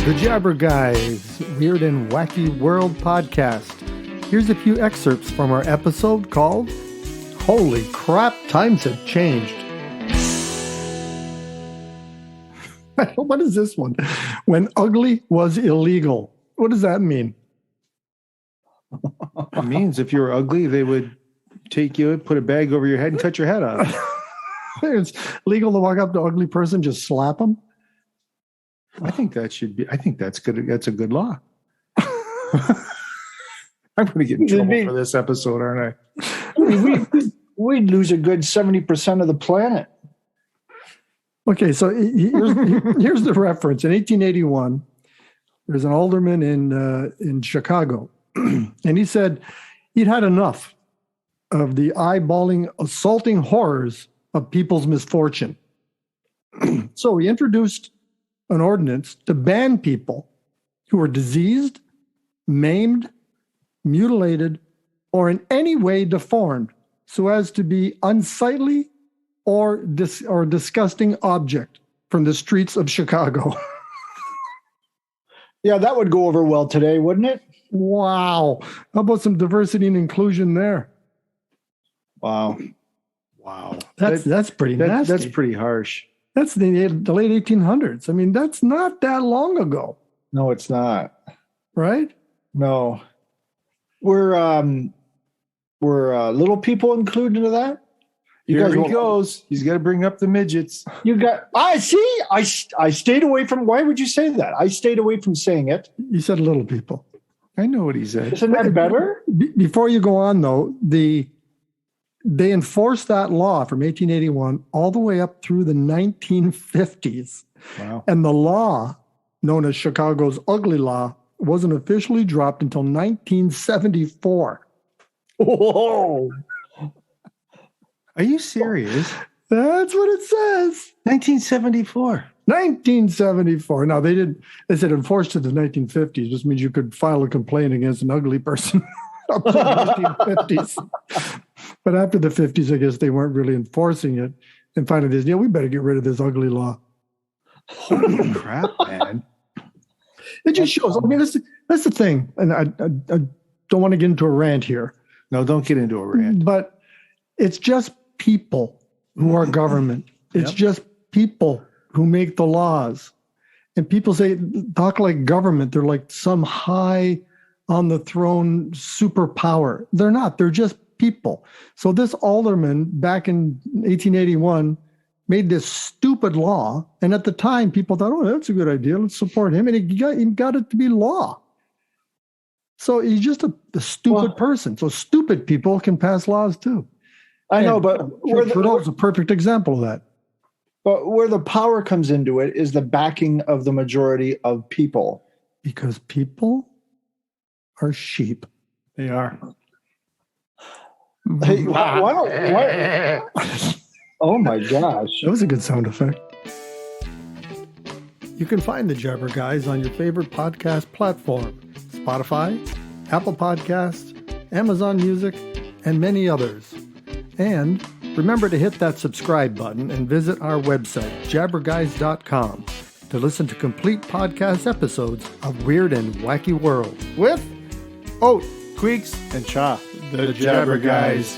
The JabberGuys Weird and Wacky World podcast. Here's a few excerpts from our episode called Holy Crap, Times Have Changed. What is this one? When ugly was illegal. What does that mean? It means if you were ugly, they would take you, put a bag over your head and cut your head off. It's legal to walk up to an ugly person, just slap them? I think that's good. That's a good law. I'm going to get in trouble for this episode, aren't I? We'd lose a good 70% of the planet. Okay, so here's the reference. In 1881, there's an alderman in Chicago, and he said he'd had enough of the eyeballing, assaulting horrors of people's misfortune. So he introduced an ordinance to ban people who were diseased, maimed, mutilated, or in any way deformed so as to be unsightly or disgusting object from the streets of Chicago. Yeah, that would go over well today, wouldn't it? Wow. How about some diversity and inclusion there? Wow. That's pretty nasty. That's pretty harsh. That's the late 1800s. I mean, that's not that long ago. No, it's not. Right? No. Were little people included into that? Here he goes. He's got to bring up the midgets. I stayed away from, why would you say that? I stayed away from saying it. You said little people. I know what he said. Isn't that better? Before you go on, though, they enforced that law from 1881 all the way up through the 1950s. Wow. And the law, known as Chicago's Ugly Law, wasn't officially dropped until 1974. Whoa. Are you serious? That's what it says. 1974. 1974. Now, they said enforced to the 1950s. This means you could file a complaint against an ugly person up to the 1950s. But after the 50s, I guess they weren't really enforcing it. And finally, they said, we better get rid of this ugly law. Holy crap, man. It just shows. I mean, that's the thing. And I don't want to get into a rant here. No, don't get into a rant. But it's just people who are government. It's just people who make the laws. And people talk like government. They're like some high on the throne superpower. They're not. They're just people. So this alderman back in 1881 made this stupid law. And at the time, people thought, that's a good idea. Let's support him. And he got it to be law. So he's just a stupid person. So stupid people can pass laws too. I know, but Trudeau's a perfect example of that. But where the power comes into it is the backing of the majority of people. Because people are sheep. They are. Hey, why? Oh my gosh. That was a good sound effect. You can find the JabberGuys on your favorite podcast platform: Spotify, Apple Podcasts, Amazon Music, and many others. And remember to hit that subscribe button and visit our website, JabberGuys.com, to listen to complete podcast episodes of Weird and Wacky World with Oat, Queeks, and Cha, the JabberGuys.